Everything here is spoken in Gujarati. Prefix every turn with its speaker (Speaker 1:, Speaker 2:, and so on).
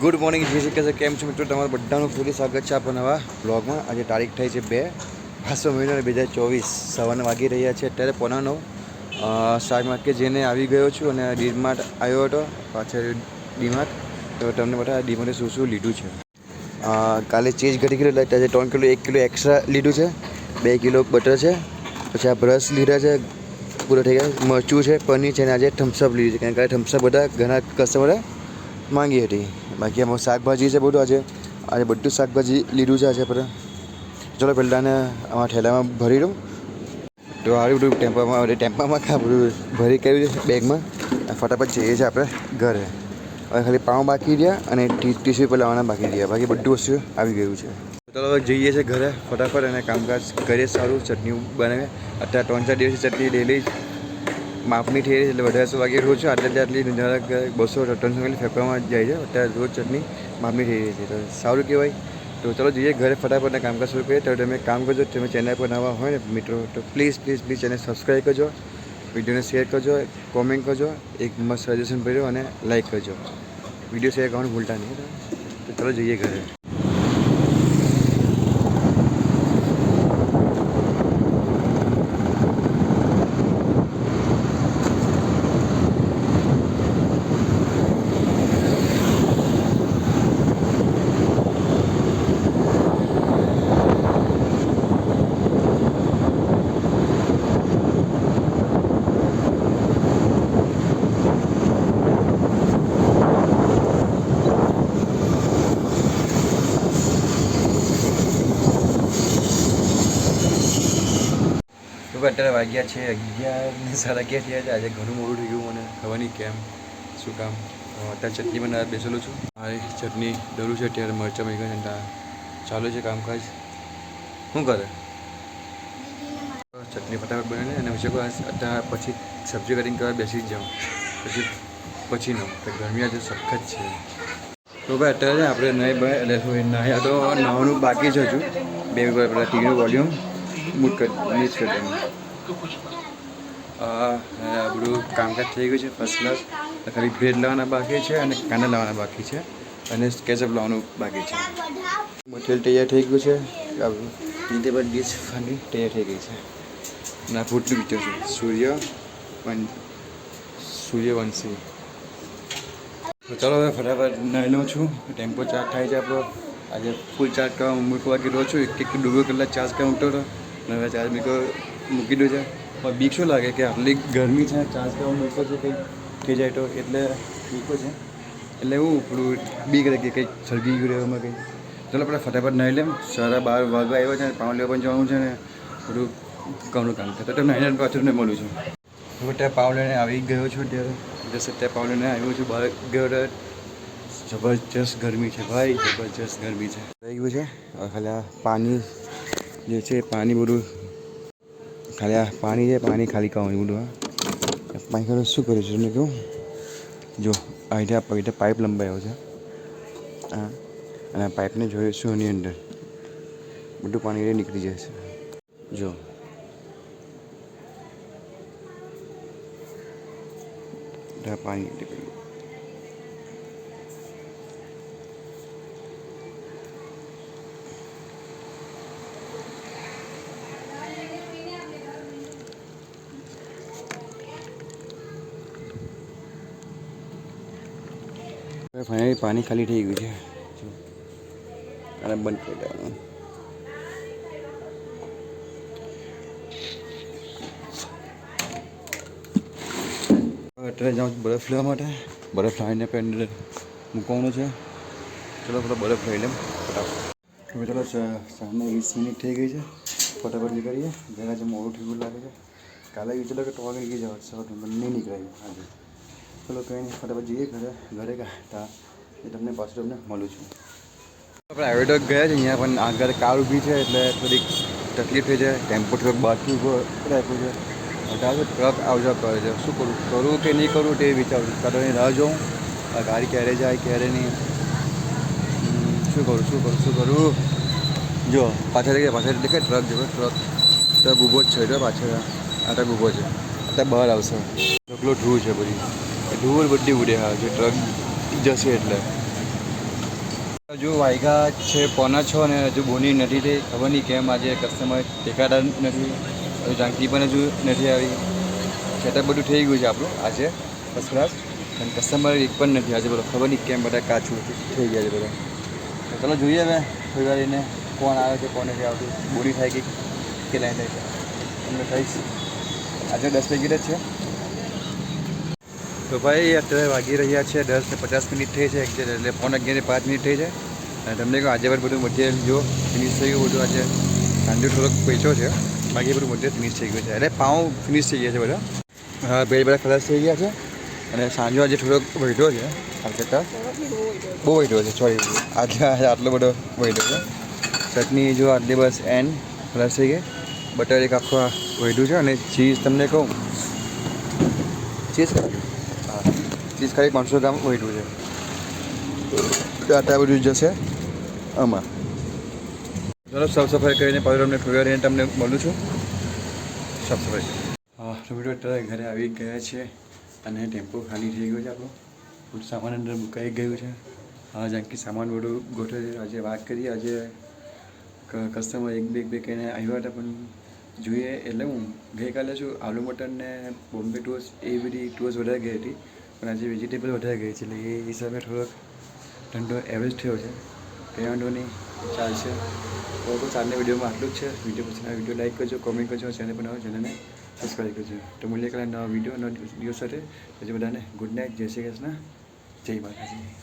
Speaker 1: ગુડ મોર્નિંગ જય શ્રી કૃષ્ણ. કેમ છો મિત્રો? તમારું બધાનું ફરી સ્વાગત છે આપણા નવા બ્લોગમાં. આજે તારીખ થઈ છે 2 મહિનો 2024. સવારના વાગી રહ્યા છે અત્યારે 8:45. શાક માર્કેટ જઈને આવી ગયો છું અને ડીમાર્ટ આવ્યો હતો. પાછળ ડીમાર્ટ તો તમને બધા ડીમાર્ટે શું શું લીધું છે. કાલે ચીઝ ઘટી કિલો લાગ્યા છે. 3 કિલો 1 કિલો એક્સ્ટ્રા લીધું છે. 2 કિલો બટર છે. પછી આ બ્રશ લીધા છે, પૂરો થઈ ગયા. મરચું છે, પનીર છે અને આજે થમ્સઅપ લીધું છે. કારણ કે થમ્સઅપ બધા ઘણા કસ્ટમરે માંગી હતી. બાકી આમાં શાકભાજી છે બધું. આજે બધું શાકભાજી લીધું છે આજે પર. ચલો પહેલાં આમાં ઠેલામાં ભરી દઉં તો સારું બધું. ટેમ્પામાં ખા બધું ભરી કર્યું છે બેગમાં. ફટાફટ જઈએ છીએ આપણે ઘરે. હવે ખાલી પાઉં બાકી રહ્યા અને ટીશ્યુ પર લાવવાના બાકી રહ્યા. બાકી બધું વસ્તુ આવી ગયું છે. ચલો હવે જઈએ છીએ ઘરે ફટાફટ અને કામકાજ કરીએ. સારું ચટણી બનાવીએ. અત્યારે 3-4 દિવસથી ચટણી ડેલી માપની થઈ રહી છે. એટલે 150 વાગે રોજ છું. આટલી 200-300 મિલી ફેંકવામાં જાય છે. અત્યારે રોજ ચટણી માપની થઈ રહી છે. તો સારું કહેવાય. તો ચલો જઈએ ઘરે ફટાફટ કામકાજ શરૂ કરીએ. તો તમે કામ કરજો. તમે ચેનલ પર નવા હોય ને મિત્રો તો પ્લીઝ ચેનલ સબસ્ક્રાઈબ કરજો, વિડીયોને શેર કરજો, કોમેન્ટ કરજો, એક મસ્ત સજેશન ભર્યો અને લાઈક કરજો. વિડીયો શેર કરવાનું ભૂલતા નહીં. તો ચલો જઈએ ઘરે. અત્યારે વાગ્યા છે 11:30 થયા છે. આજે ઘણું મોડું થઈ ગયું. મને ખબર નહીં કેમ, શું કામ. અત્યારે ચટણી બનાવવા બેસેલો છું. મારી ચટણી દરું છે. અત્યારે મરચાં મરી ગયા ચાલુ છે કામકાજ. શું કરે? ચટણી ફટાફટ બને અને અત્યારે પછી સબ્જી કટિંગ કરવા બેસી જ જાઉં. પછીનો ગરમી આજે સખત છે. તો ભાઈ અત્યારે આપણે નાહ્યા તો નાહવાનું બાકી જ હજુ. 2 મિનિટ પહેલાં ટીવીનું વોલ્યુમ નીચ કરી બધું કામકાજ થઈ ગયું છે ફર્સ્ટ ક્લાસ. ખાલી બ્રેડ લાવવાના બાકી છે અને કાંદા લાવવાના બાકી છે અને કેચઅપ લાવવાનું બાકી છે. મટીરિયલ તૈયાર થઈ ગયું છે. રીતે પર ડીશ ફાંડી તૈયાર થઈ ગઈ છે. અને આ ફૂડનું પિક્ચર છે સૂર્યવંશી. તો ચાલો હવે ફટાફટ નાહી લઉં છું. ટેમ્પો ચાર્જ થાય છે આપણો. આજે ફૂલ ચાર્જ કરવા મૂકવા ગયેલો છું. એક 2 કલાક ચાર્જ કરવા મૂકતો હતો અને હવે ચાર્જ મૂકી દઉં છે. પણ બીક શું લાગે કે આટલી ગરમી છે, ચાર્જ કરવા મૂકો છે કંઈક થઈ જાય તો એટલે બીકો છે. એટલે એવું પેલું બીક લાગે કંઈક સળગી ગયું રહેવામાં કંઈ. ચાલો આપણે ફટાફટ નાહી લેમ. 12:30 વાગવા આવ્યો છે. પાઉં લેવા પણ જવાનું છે ને બધું ઘણું કામ છે. તો નાહીને પાછું તમને મળું છું. હું ત્યાં પાઉં લઈને આવી ગયો છું. અત્યારે પાઉં લઈને આવ્યો છું. બહાર ગયો. જબરજસ્ત ગરમી છે ભાઈ, જબરજસ્ત ગરમી છે. થઈ ગયું છે. ખાલી આ પાણી જે છે પાણી બધું ખાલી આ પાણી છે. પાણી ખાલી કરવાનું બધું. પાણી ખાલી શું કર્યું છે તમને કહું? જો અહીંથી પાઇપ લંબાયો છે. હા, અને પાઇપને જોઈશું એની અંદર બધું પાણી નીકળી જાય છે. જો પાણી નીકળી ફાઇનલી પાણી ખાલી થઈ ગયું છે. અને બંધ કરી દેવાનું. અત્યારે જાઉં છું બરફ લેવા માટે. બરફ લાવીને અંદર મૂકવાનું છે. ચલો બરફ લઈ લેમ ફટાફટ. ચલો 4:20 થઈ ગઈ છે. ફટાફટ નીકળીએ. જરા જે મોડું ઠીક લાગે છે. કાલે વિચારો કે 3 વાગે નીકળી જવા સર નહીં નીકળાયું આજે. ચલો કંઈ નહીં, ફટાફટ જઈએ ઘરે તા એ તમને પાછું મળું છું. આપણે હાઈવે ગયા છે. અહીંયા પણ આગળ કાર ઊભી છે એટલે થોડીક તકલીફ થઈ જાય. ટેમ્પો થોડોક બાકી ઊભો રાખ્યો છે. અત્યારે ટ્રક આવજા કરે છે. શું કરું કે નહીં કરું તે વિચારું. કાઢવાની રાહ જોઉં. આ ગાડી ક્યારે જાય ક્યારે નહીં. શું કરું. જો પાછળ દેખાય ટ્રક જેવો ટ્રક ઊભો જ છે. પાછળ આ ટ્રક ઊભો છે. અત્યારે બહાર આવશે. ઢગલો ધૂળ છે બધી. ધૂળ બધી ઉડે. હા, જે ટ્રક જશે એટલે હજુ વાગ્યા છે 5:45 અને હજુ બોની નથી થઈ. ખબર નહીં કેમ આજે કસ્ટમર દેખાતા નથી. હજુ જાંકી પણ હજુ નથી આવી. સેટઅપ બધું થઈ ગયું છે આપણું આજે ફર્સ્ટ ક્લાસ. અને કસ્ટમર એક પણ નથી આજે. બોલો ખબર નહીં કેમ બધા કાચું થઈ ગયા છે બધા. તો ચાલો જોઈએ હવે થોડી વાર એને કોણ આવે છે કોણ નથી આવતું. બોરી થાય કે લાઈન થાય છે તમને કહીશ. આજે 10 પેકેટ જ છે. તો ભાઈ અત્યારે વાગી રહ્યા છે 10:50 થઈ છે એટલે 11:05 થઈ છે. અને તમને કહું આજે પણ બધું મટીરિયલ જો ફિનિશ થઈ ગયું બધું. આજે સાંજે થોડોક પૈસો છે બાકી બધું મટીરિયલ ફિનિશ થઈ ગયું છે. એટલે પાઉં ફિનિશ થઈ ગયા છે બધા. હા ભેજ બધા ખલાસ થઈ ગયા છે. અને સાંજો આજે થોડોક વહીટો છે હાલ કરતાં બહુ વહીટો છે. સોરી આટલો બધો વહીટો છે. ચટણી જો આટલી બસ એન્ડ ખલાસ થઈ ગઈ. બટર એક આખો વહીટું છે. અને ચીઝ તમને કહું ચીઝ ચીઝ ખાલી 500 ગ્રામ વહીટું છે. આટા બધું જશે આમાં. ચાલો સાફ સફાઈ કરીને પાછળ તમને થોડી વાર તમને મળું છું. સાફ સફાઈ હા તો અત્યારે ઘરે આવી ગયા છે. અને ટેમ્પો ખાલી થઈ ગયો છે આપણો. બધું સામાન અંદર મુકાઈ ગયું છે. હા જાણકી સામાન બધું ગોઠવે છે. આજે વાત કરીએ આજે કસ્ટમર એક બે કહીને આવ્યા હતા પણ જોઈએ એટલે હું ગઈકાલે શું આલુ મટર ને બોમ્બે ટોસ એ બધી ટોસ વધારે ગઈ હતી. પણ આજે વેજીટેબલ વધારે ગઈ છે એટલે એ હિસાબે થોડોક ધંધો એવરેજ થયો છે. કંઈ વાંધો નહીં ચાલશે. તો બસ આજના વિડીયોમાં આટલું જ છે. વિડીયો પસંદ આવે વિડીયો લાઈક કરજો, કોમેન્ટ કરજો, ચેનલ પર નવો ચેનલને સબસ્ક્રાઈબ કરજો. તો મળીએ કાલે નવા વિડીયો નવા દિવસ સાથે. પછી બધાને ગુડ નાઇટ, જય શ્રી કૃષ્ણ, જય માતાજી.